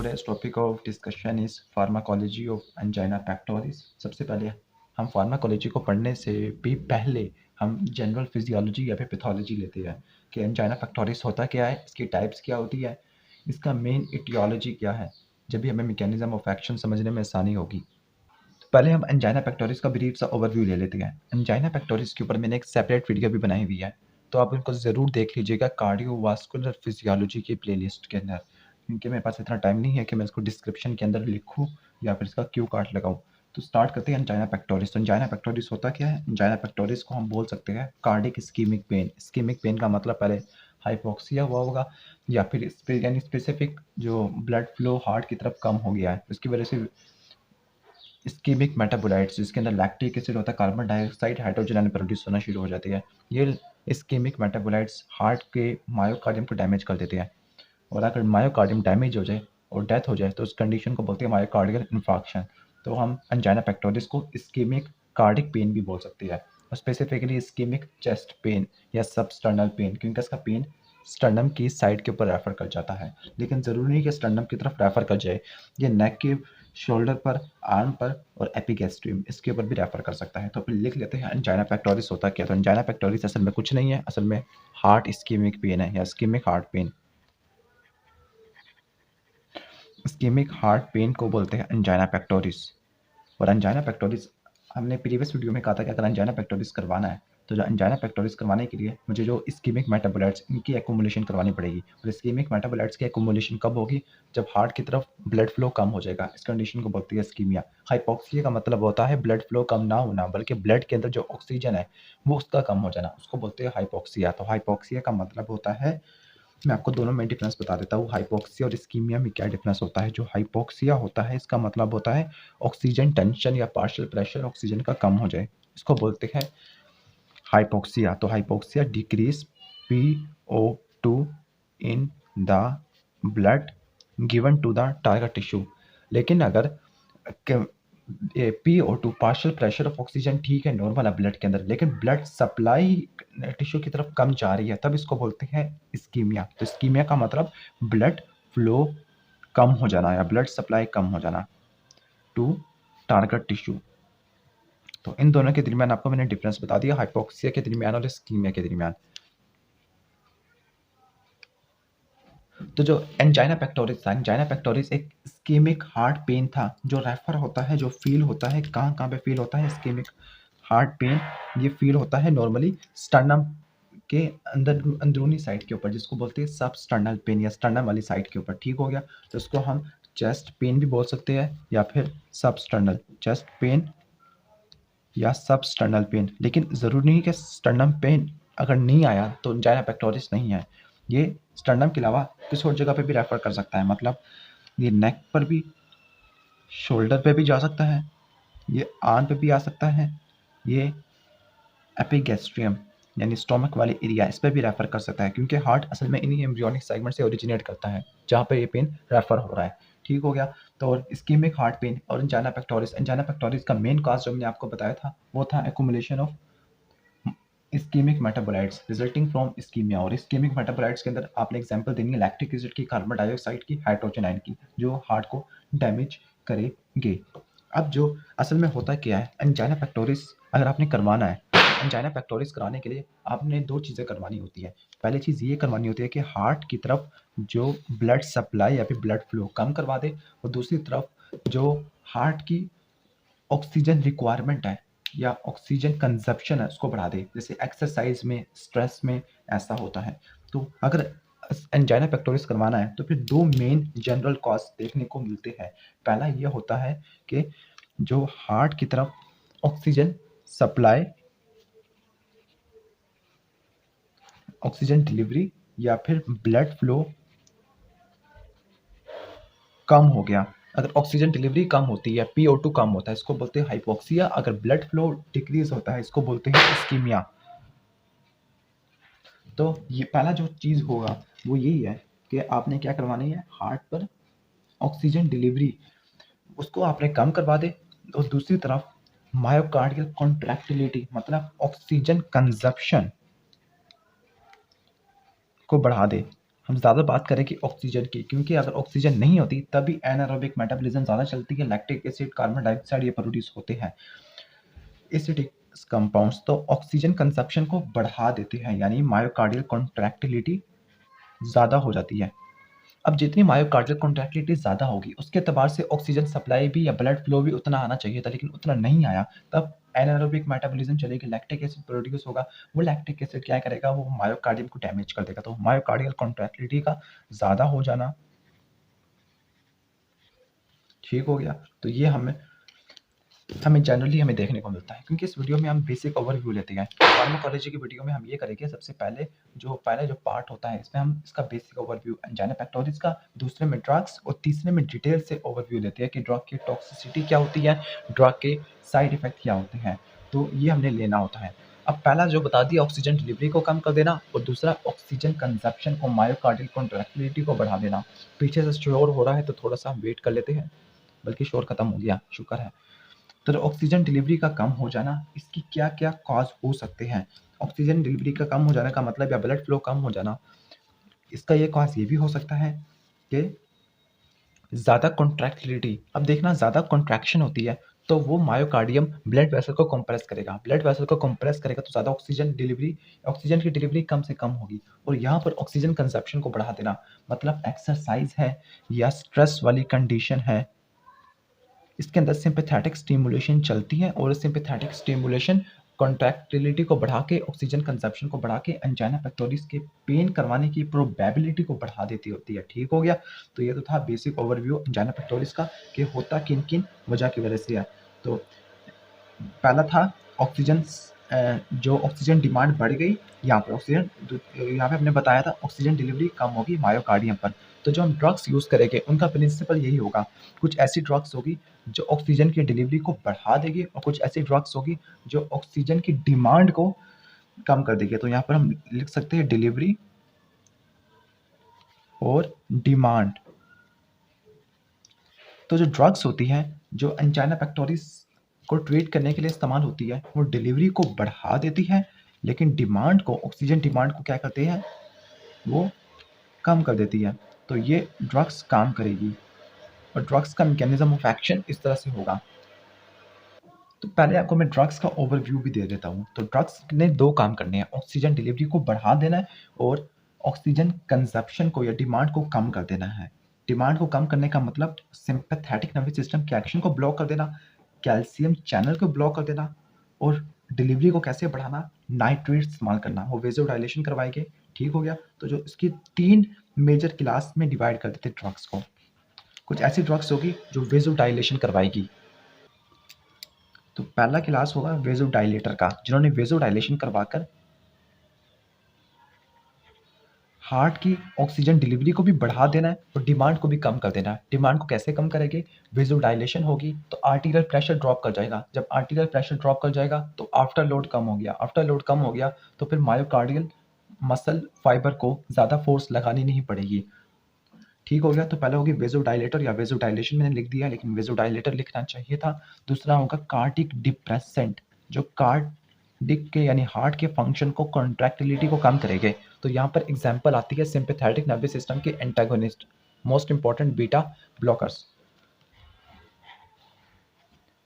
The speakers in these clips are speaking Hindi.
Today's topic of discussion is pharmacology of angina pectoris. सबसे पहले हम फार्माकोलॉजी को पढ़ने से भी पहले हम जनरल फिजियोलॉजी या फिर पैथोलॉजी लेते हैं कि एंजाइना पेक्टोरिस होता क्या है, इसकी टाइप्स क्या होती है, इसका मेन इटियोलॉजी क्या है। जब भी हमें मैकेनिज्म ऑफ एक्शन समझने में आसानी होगी। तो पहले हम एंजाइना पेक्टोरिस का ब्रीफ सा ओवरव्यू ले लेते हैं। एंजाइना पेक्टोरिस के ऊपर मैंने एक सेपरेट वीडियो भी बनाई हुई है, तो आप उनको ज़रूर देख लीजिएगा कार्डियोवास्कुलर फिजियोलॉजी की प्लेलिस्ट के अंदर, क्योंकि मेरे पास इतना टाइम नहीं है कि मैं इसको डिस्क्रिप्शन के अंदर लिखूँ या फिर इसका क्यू कार्ड लगाऊँ। तो स्टार्ट करते हैं एंजाइना पेक्टोरिस। तो एंजाइना पेक्टोरिस होता क्या है? एंजाइना पेक्टोरिस को हम बोल सकते हैं cardiac ischaemic pain. Ischaemic pain का मतलब पहले हाइपोक्सिया हुआ होगा या फिर यानी स्पेसिफिक जो ब्लड फ्लो हार्ट की तरफ कम हो गया है, उसकी वजह से इस्कीमिक मेटाबोलाइट्स जिसके अंदर लैक्टिक एसिड होता है, carbon dioxide, hydrogen ion produce होना शुरू हो जाती है। ये इस्कीमिक मेटाबोलाइट्स हार्ट के मायोकार्डियम को डैमेज कर देते हैं, और अगर मायोकार्डियम डैमेज हो जाए और डेथ हो जाए तो उस कंडीशन को बोलते हैं मायोकार्डियल इन्फार्क्शन। तो हम एंजाइना पेक्टोरिस को इस्कीमिक कार्डिक पेन भी बोल सकते हैं, और स्पेसिफिकली इस्कीमिक चेस्ट पेन या सबस्टर्नल पेन, क्योंकि इसका पेन स्टर्नम की साइड के ऊपर रेफर कर जाता है, लेकिन ज़रूरी नहीं कि स्टर्नम की तरफ रेफर कर जाए। ये नेक के शोल्डर पर, आर्म पर और एपिगैस्ट्रियम इसके ऊपर भी रेफर कर सकता है। तो फिर लिख लेते हैं एंजाइना पेक्टोरिस होता क्या है। तो एंजाइना पेक्टोरिस असल में कुछ नहीं है, असल में हार्ट इस्कीमिक पेन है या ischaemic heart pen. Ischaemic heart pen को बोलते हैं एंजाइना पेक्टोरिस। और एंजाइना पेक्टोरिस हमने प्रीवियस वीडियो में कहा था कि अगर एंजाइना पेक्टोरिस करवाना है तो जो एंजाइना पेक्टोरिस करवाने के लिए मुझे जो इस्कीमिक मेटाबोलाइट्स इनकी एक्युमुलेशन करवानी पड़ेगी। और इस्कीमिक मेटाबोलाइट्स की एक्युमुलेशन कब होगी? जब हार्ट की तरफ ब्लड फ्लो कम हो जाएगा। इस कंडीशन को बोलती है इस्कीमिया। हाइपोक्सिया का मतलब होता है ब्लड फ्लो कम ना होना, बल्कि ब्लड के अंदर जो ऑक्सीजन है वो उसका कम हो जाना, उसको बोलते हैं हाइपोक्सिया। तो हाइपोक्सिया का मतलब होता है, मैं आपको दोनों में डिफरेंस बता देता हूँ, हाइपोक्सिया और इस्कीमिया में क्या डिफरेंस होता है। जो हाइपोक्सिया होता है इसका मतलब होता है ऑक्सीजन टेंशन या पार्शियल प्रेशर ऑक्सीजन का कम हो जाए, इसको बोलते हैं हाइपोक्सिया। तो hypoxia decrease PO2 in the blood given to the target tissue. लेकिन अगर PO2 partial pressure of oxygen ठीक है, नॉर्मल है ब्लड के अंदर, लेकिन ब्लड सप्लाई टिश्यू की तरफ कम जा रही है, तब इसको बोलते हैं इस्कीमिया। तो इस्कीमिया का मतलब ब्लड फ्लो कम हो जाना या ब्लड सप्लाई कम हो जाना टू टारगेट टिश्यू। तो इन दोनों के दरमियान आपको मैंने डिफरेंस बता दिया, हाइपोक्सिया के दरमियान और इस्कीमिया के दरमियान। तो जो एंजाइना पेक्टोरिस था, एंजाइना पेक्टोरिस एक इस्कीमिक हार्ट पेन था जो रेफर होता है, जो फील होता है कहाँ कहाँ पे फील होता है इस्कीमिक हार्ट पेन। ये फील होता है नॉर्मली स्टर्नम के अंदर, अंदरूनी साइड के ऊपर, जिसको बोलते हैं सब स्टर्नल पेन या स्टर्नम वाली साइड के ऊपर। ठीक हो गया? तो इसको हम चेस्ट पेन भी बोल सकते हैं या फिर सब स्टर्नल चेस्ट पेन या सब स्टर्नल पेन। लेकिन ज़रूरी नहीं कि स्टर्नम पेन अगर नहीं आया तो एंजाइना पेक्टोरिस नहीं है। ये स्टर्नम के अलावा किसी और जगह पे भी रेफर कर सकता है, मतलब ये नेक पर भी, शोल्डर पे भी जा सकता है, ये आर्म पे भी आ सकता है, ये एपिगैस्ट्रियम यानी स्टोमक वाले एरिया इस पर भी रेफर कर सकता है, क्योंकि हार्ट असल में इन्हीं एम्ब्रियोनिक सेगमेंट से ओरिजिनेट करता है जहाँ पे ये पेन रेफर हो रहा है। ठीक हो गया? तो इस्कीमिक हार्ट पेन और एंजाइना पेक्टोरिस का मेन कॉज जो मैंने आपको बताया था वो था accumulation of ischaemic metabolites resulting from ischaemia. और इस्कीमिक मेटाबोलाइट्स के अंदर आपने एग्जांपल देनी है लैक्टिक एसिड की, कार्बन डाइऑक्साइड की, हाइड्रोजन आयन की, जो हार्ट को डैमेज करेंगे। अब जो असल में होता क्या है, एंजाइना पेक्टोरिस अगर आपने करवाना है, एंजाइना पेक्टोरिस कराने के लिए आपने दो चीज़ें करवानी होती है। पहली चीज़ ये करवानी होती है कि हार्ट की तरफ जो ब्लड सप्लाई या फिर ब्लड फ्लो कम करवा दे, और दूसरी तरफ जो हार्ट की ऑक्सीजन रिक्वायरमेंट है या ऑक्सीजन कंजप्शन है उसको बढ़ा दे, जैसे एक्सरसाइज में, स्ट्रेस में ऐसा होता है। तो अगर एंजाइना पेक्टोरिस करवाना है तो फिर दो मेन जनरल कॉज देखने को मिलते हैं। पहला ये होता है कि जो हार्ट की तरफ ऑक्सीजन सप्लाई, ऑक्सीजन डिलीवरी या फिर ब्लड फ्लो कम हो गया। अगर ऑक्सीजन डिलीवरी कम होती है, PO2 कम होता है, इसको बोलते हैं हाइपोक्सिया। अगर ब्लड फ्लो डिक्रीज होता है इसको बोलते हैं इस्कीमिया। तो ये पहला जो चीज़ होगा वो यही है कि आपने क्या करवानी है, हार्ट पर ऑक्सीजन डिलीवरी उसको आपने कम करवा दे, और दूसरी तरफ मायोकार्डियल कॉन्ट्रैक्टिलिटी मतलब ऑक्सीजन कंजप्शन को बढ़ा दे। हम ज़्यादा बात करें कि ऑक्सीजन की, क्योंकि अगर ऑक्सीजन नहीं होती तभी एनारोबिक मेटाबॉलिज्म ज़्यादा चलती है, लैक्टिक एसिड, कार्बन डाइऑक्साइड ये प्रोड्यूस होते हैं। एसिडिक कंपाउंड्स तो ऑक्सीजन कंजप्शन को बढ़ा देते हैं, यानी मायोकार्डियल कॉन्ट्रैक्टिलिटी ज़्यादा हो जाती है। अब जितनी मायोकार्डियल कॉन्ट्रैक्टिलिटी ज़्यादा होगी उसके एतबार से ऑक्सीजन सप्लाई भी या ब्लड फ्लो भी उतना आना चाहिए था, लेकिन उतना नहीं आया। तब एनारोबिक मेटाबॉलिज्म चलेगी, लैक्टिक एसिड प्रोड्यूस होगा। वो लैक्टिक एसिड क्या करेगा, वो मायोकार्डियम को डैमेज कर देगा। तो मायोकार्डियल कॉन्ट्रैक्टिलिटी का ज़्यादा हो जाना, ठीक हो गया। तो ये हमें जनरली देखने को मिलता है, क्योंकि इस वीडियो में हम बेसिक ओवरव्यू लेते हैं। फार्माकोलॉजी की वीडियो में हम ये करेंगे, सबसे पहले जो पार्ट होता है इसमें हम इसका बेसिक ओवरव्यू एंजाइना पेक्टोरिस का, दूसरे में ड्रग्स और तीसरे में डिटेल से ओवरव्यू लेते हैं कि ड्रग की टॉक्सिसिटी क्या होती है, ड्रग के साइड इफेक्ट क्या होते हैं। तो ये हमने लेना होता है। अब पहला जो बता दिया, ऑक्सीजन डिलीवरी को कम कर देना, और दूसरा ऑक्सीजन कंजप्शन को, मायोकार्डियल कॉन्ट्रैक्टिलिटी को बढ़ा देना। पीछे से शोर हो रहा है तो थोड़ा सा हम वेट कर लेते हैं, बल्कि शोर खत्म हो गया, शुक्र है। तो ऑक्सीजन डिलीवरी का कम हो जाना, इसकी क्या क्या कॉज हो सकते हैं। ऑक्सीजन डिलीवरी का कम हो जाने का मतलब, या ब्लड फ्लो कम हो जाना, इसका ये कॉज ये भी हो सकता है कि ज़्यादा कॉन्ट्रैक्टिलिटी। अब देखना, ज़्यादा कॉन्ट्रैक्शन होती है तो वो मायोकार्डियम ब्लड वेसल को कंप्रेस करेगा, ब्लड वेसल को कंप्रेस करेगा तो ज़्यादा ऑक्सीजन की डिलीवरी कम से कम होगी। और यहाँ पर ऑक्सीजन कंजप्शन को बढ़ा देना, मतलब एक्सरसाइज है या स्ट्रेस वाली कंडीशन है, इसके अंदर सिंपैथेटिक स्टिमुलेशन चलती है, और सिंपैथेटिक स्टिमुलेशन कॉन्ट्रैक्टिलिटी को बढ़ा के, ऑक्सीजन कंजप्शन को बढ़ा के एंजाइना पेक्टोरिस के पेन करवाने की प्रोबेबिलिटी को बढ़ा देती होती है। ठीक हो गया। तो ये तो था बेसिक ओवरव्यू एंजाइना पेक्टोरिस का, कि होता किन किन वजह की वजह से है। तो पहला था ऑक्सीजन, जो ऑक्सीजन डिमांड बढ़ गई, यहाँ पे हमने बताया था ऑक्सीजन डिलीवरी कम होगी मायोकार्डियम पर। तो जो हम ड्रग्स यूज़ करेंगे उनका प्रिंसिपल यही होगा। कुछ ऐसी ड्रग्स होगी जो ऑक्सीजन की डिलीवरी को बढ़ा देगी, और कुछ ऐसी ड्रग्स होगी जो ऑक्सीजन की डिमांड को कम कर देगी। तो यहाँ पर हम लिख सकते हैं डिलीवरी और डिमांड। तो जो ड्रग्स होती हैं, जो एंजाइना पेक्टोरिस को ट्रीट करने के लिए इस्तेमाल होती है, वो डिलीवरी को बढ़ा देती है, लेकिन डिमांड को, ऑक्सीजन डिमांड को क्या करते हैं, वो कम कर देती है। तो ये ड्रग्स काम करेगी, और ड्रग्स का मैकेनिज्म ऑफ एक्शन इस तरह से होगा। तो पहले आपको मैं ड्रग्स का ओवरव्यू भी दे देता हूँ। तो ड्रग्स ने दो काम करने हैं, ऑक्सीजन डिलीवरी को बढ़ा देना है, और ऑक्सीजन कंजप्शन को या डिमांड को कम कर देना है। डिमांड को कम करने का मतलब सिंपैथेटिक नर्वस सिस्टम के एक्शन को ब्लॉक कर देना, कैल्शियम चैनल को ब्लॉक कर देना, और डिलीवरी को कैसे बढ़ाना, नाइट्रेट इस्तेमाल करना, वो वेज़ोडाइलेशन करवाएंगे। ठीक हो गया। तो जो इसकी 3 मेजर क्लास में डिवाइड कर देते ड्रग्स को। कुछ ऐसी ड्रग्स होगी जो वेज़ोडाइलेशन करवाएगी। तो पहला क्लास होगा वेज़ोडाइलेटर का, जिन्होंने वेज़ोडाइलेशन करवाकर हार्ट की ऑक्सीजन डिलीवरी को भी बढ़ा देना है और डिमांड को भी कम कर देना है। डिमांड को कैसे कम करेंगे, वेज़ोडाइलेशन होगी तो आर्टीरियल प्रेशर ड्रॉप कर जाएगा। जब आर्टीरियल प्रेशर ड्रॉप कर जाएगा तो आफ्टर लोड कम हो गया। आफ्टर लोड कम हो गया तो फिर मायोकार्डियल मसल फाइबर को ज़्यादा फोर्स लगानी नहीं पड़ेगी। ठीक हो गया। तो पहले होगी वेज़ोडाइलेटर या वेज़ोडाइलेशन, मैंने लिख दिया लेकिन वेज़ोडाइलेटर लिखना चाहिए था। दूसरा होगा कार्डिक डिप्रेसेंट, जो कार्डिक के यानी हार्ट के फंक्शन को, कॉन्ट्रैक्टिलिटी को कम करेंगे। तो यहाँ पर एग्जांपल आती है सिंपैथेटिक नर्वस सिस्टम के antagonist, most important beta blockers.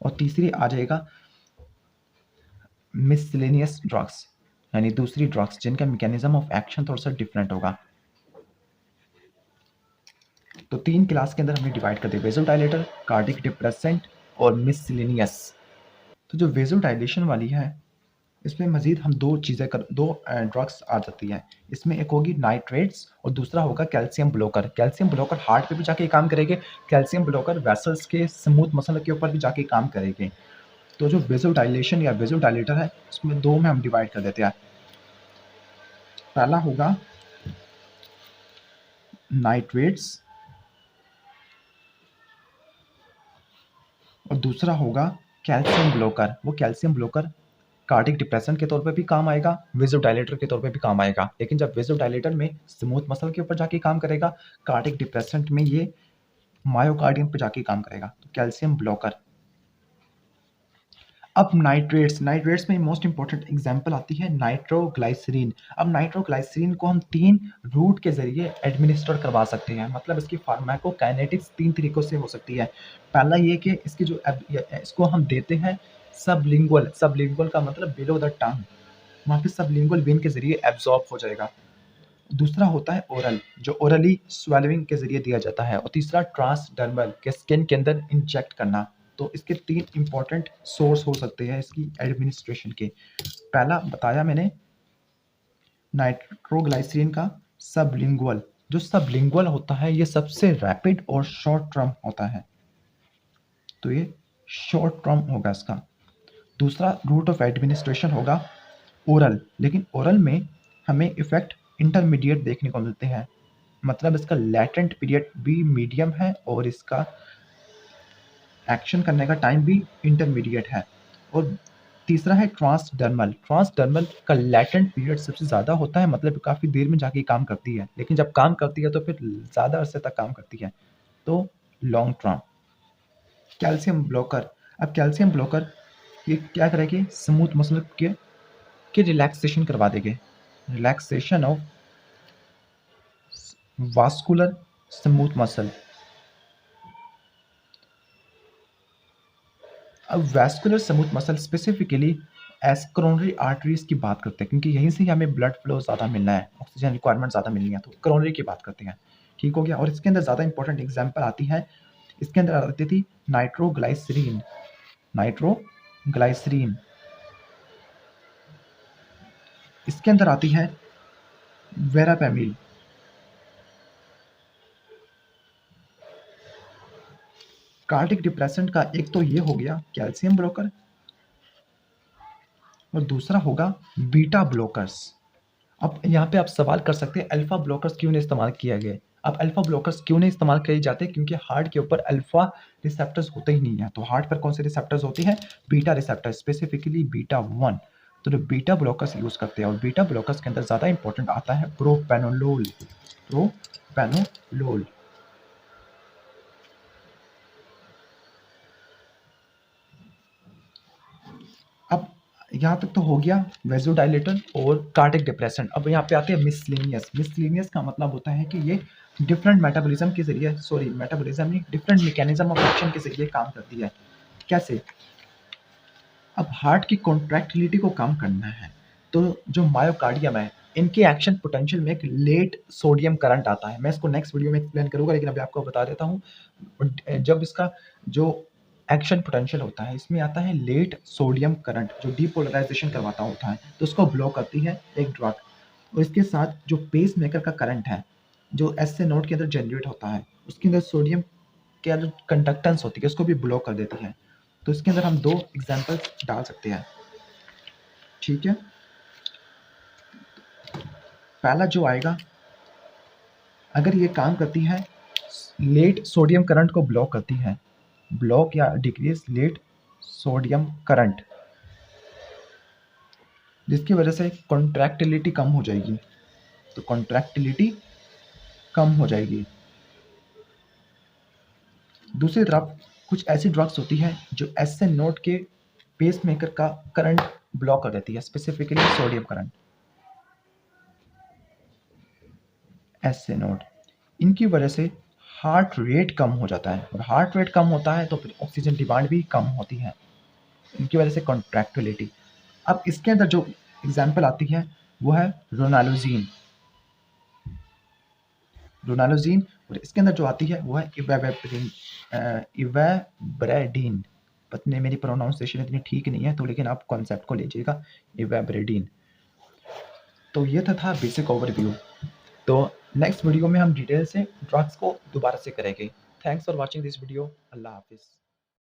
और तीसरी आ जाएगा मिसलेनियस ड्रग्स, यानी दूसरी ड्रग्स जिनका मैकेनिज्म ऑफ एक्शन थोड़ा सा डिफरेंट होगा। तो 3 क्लास के अंदर हमने डिवाइड कर दिया, वेज़ोडाइलेटर, कार्डिक डिप्रेसेंट और मिसलेनियस। तो जो वेज़ोडाइलेशन वाली है, इसमें मज़ीद हम दो ड्रग्स आ जाती हैं। इसमें एक होगी नाइट्रेट्स और दूसरा होगा calcium blocker. Calcium blocker heart पे भी जाके काम करेंगे, कैल्शियम ब्लोकर वेसल्स के स्मूथ मसल के ऊपर भी जाके काम करेंगे। तो जो वेज़ोडाइलेशन या वेज़ोडाइलेटर है, उसमें दो में हम डिवाइड कर देते हैं। पहला होगा नाइट्रेट्स और दूसरा होगा कैल्शियम ब्लोकर। वो कैल्शियम ब्लोकर कार्डिक डिप्रेशन के तौर पे भी काम आएगा, वेज़ोडाइलेटर के तौर पे भी काम आएगा। लेकिन जब वेज़ोडाइलेटर में स्मूथ मसल के ऊपर जाके काम करेगा, कार्डिक डिप्रेशन में ये मायोकार्डियम पे जाके काम करेगा। तो कैल्शियम ब्लोकर। अब नाइट्रेट्स में मोस्ट इंपॉर्टेंट एग्जांपल आती है नाइट्रोग्लाइसरीन। अब नाइट्रोग्लाइसरीन को हम 3 रूट के ज़रिए एडमिनिस्टर करवा सकते हैं, मतलब इसकी फार्माकोकाइनेटिक्स 3 तरीकों से हो सकती है। पहला ये कि इसकी जो इसको हम देते हैं सबलिंगुअल का मतलब बिलो द टंग, वहाँ पे सबलिंगुअल वेन के ज़रिए एब्जॉर्ब हो जाएगा। दूसरा होता है ओरल, जो ओरली स्वेलविंग के ज़रिए दिया जाता है, और तीसरा ट्रांसडर्मल के स्किन के अंदर इंजेक्ट करना। तो इसके 3 इंपॉर्टेंट सोर्स हो सकते हैं इसकी एडमिनिस्ट्रेशन के। पहला बताया मैंने नाइट्रोग्लाइसरीन का सबलिंगुअल। जो सबलिंगुअल होता है ये सबसे रैपिड और शॉर्ट टर्म होता है, तो ये शॉर्ट टर्म होगा इसका। दूसरा रूट ऑफ एडमिनिस्ट्रेशन होगा ओरल, लेकिन ओरल में हमें इफेक्ट इंटरमीडिएट देखने को मिलते हैं, मतलब इसका लैटेंट पीरियड भी मीडियम है और इसका एक्शन करने का टाइम भी इंटरमीडिएट है। और तीसरा है ट्रांसडर्मल का लैटेंट पीरियड सबसे ज़्यादा होता है, मतलब काफ़ी देर में जाके काम करती है, लेकिन जब काम करती है तो फिर ज़्यादा अरसे तक काम करती है, तो लॉन्ग टर्म। कैल्शियम ब्लॉकर, अब कैल्शियम ब्लॉकर ये क्या करेगी, स्मूथ मसल के रिलैक्सेशन करवा देंगे, relaxation of vascular smooth muscle. अब vascular smooth muscle specifically coronary arteries की बात करते हैं, क्योंकि यहीं से ही हमें ब्लड फ्लो ज़्यादा मिलना है, ऑक्सीजन रिक्वायरमेंट ज़्यादा मिलनी है, तो करोनरी की बात करते हैं। ठीक हो गया। और इसके अंदर ज़्यादा इंपॉर्टेंट एग्जांपल आती है, इसके अंदर आती थी नाइट्रोग्लाइसरीन, इसके अंदर आती है वेरापेमिल। कार्डिक डिप्रेसेंट का एक तो ये हो गया कैल्शियम ब्लॉकर, और दूसरा होगा बीटा ब्लॉकर्स। अब यहाँ पे आप सवाल कर सकते हैं अल्फा ब्लॉकर्स क्यों नहीं इस्तेमाल किया गया। अब अल्फा ब्लॉकर्स क्यों नहीं इस्तेमाल किए जाते, क्योंकि हार्ट के ऊपर अल्फा रिसेप्टर्स होते ही नहीं है। तो हार्ट पर कौन से रिसेप्टर्स होती हैं, बीटा रिसेप्टर, स्पेसिफिकली बीटा 1। तो जो बीटा ब्लॉकर्स यूज करते हैं, और बीटा ब्लॉकर्स के अंदर ज़्यादा इंपॉर्टेंट आता है प्रोपेनोलोल। अब यहाँ तक तो हो गया वेजोडाइलेटर और कार्डिक डिप्रेसेंट। अब यहाँ पे आते हैं मिसलिनियस का मतलब होता है कि ये डिफरेंट मेटाबॉलिज्म के जरिए, मेटाबॉलिज्म नहीं, डिफरेंट मैकेनिज्म ऑफ एक्शन के जरिए काम करती है। कैसे, अब हार्ट की कॉन्ट्रैक्टिलिटी को कम करना है, तो जो मायोकार्डियम है इनके एक्शन पोटेंशियल में एक लेट सोडियम करंट आता है। मैं इसको नेक्स्ट वीडियो में एक्सप्लेन करूंगा, लेकिन अभी आपको बता देता हूँ। जब इसका जो एक्शन पोटेंशियल होता है, इसमें आता है लेट सोडियम करंट, जो डीपोलराइजेशन करवाता होता है, तो उसको ब्लॉक करती है एक ड्रग। और इसके साथ जो पेस मेकर का करंट है, जो एस ए नोड के अंदर जनरेट होता है, उसके अंदर सोडियम के जो कंडक्टेंस होती है उसको भी ब्लॉक कर देती है। तो इसके अंदर हम 2 एग्जांपल्स डाल सकते हैं। ठीक है, पहला जो आएगा, अगर ये काम करती है, लेट सोडियम करंट को ब्लॉक करती है, ब्लॉक या डिक्रीज लेट सोडियम करंट, जिसकी वजह से कॉन्ट्रैक्टिलिटी कम हो जाएगी, तो कॉन्ट्रैक्टिलिटी कम हो जाएगी। दूसरी तरफ कुछ ऐसी ड्रग्स होती हैं जो एस एन नोड के पेस मेकर का करंट ब्लॉक कर देती है, specifically sodium current, S A node. इनकी वजह से हार्ट रेट कम हो जाता है, और हार्ट रेट कम होता है तो फिर ऑक्सीजन डिमांड भी कम होती है, इनकी वजह से कॉन्ट्रैक्टिलिटी। अब इसके अंदर जो एग्जाम्पल आती है वो है रोनालोजीन, और इसके अंदर जो आती है वो है इवेब्रेडीन। पत्नी मेरी प्रोनाउंसिएशन इतनी ठीक नहीं है, तो लेकिन आप कॉन्सेप्ट को लीजिएगा, इवेब्रेडीन। तो ये था बेसिक ओवरव्यू। तो नेक्स्ट वीडियो में हम डिटेल से ड्रग्स को दोबारा से करेंगे। Thanks for watching this video. अल्लाह हाफिज़।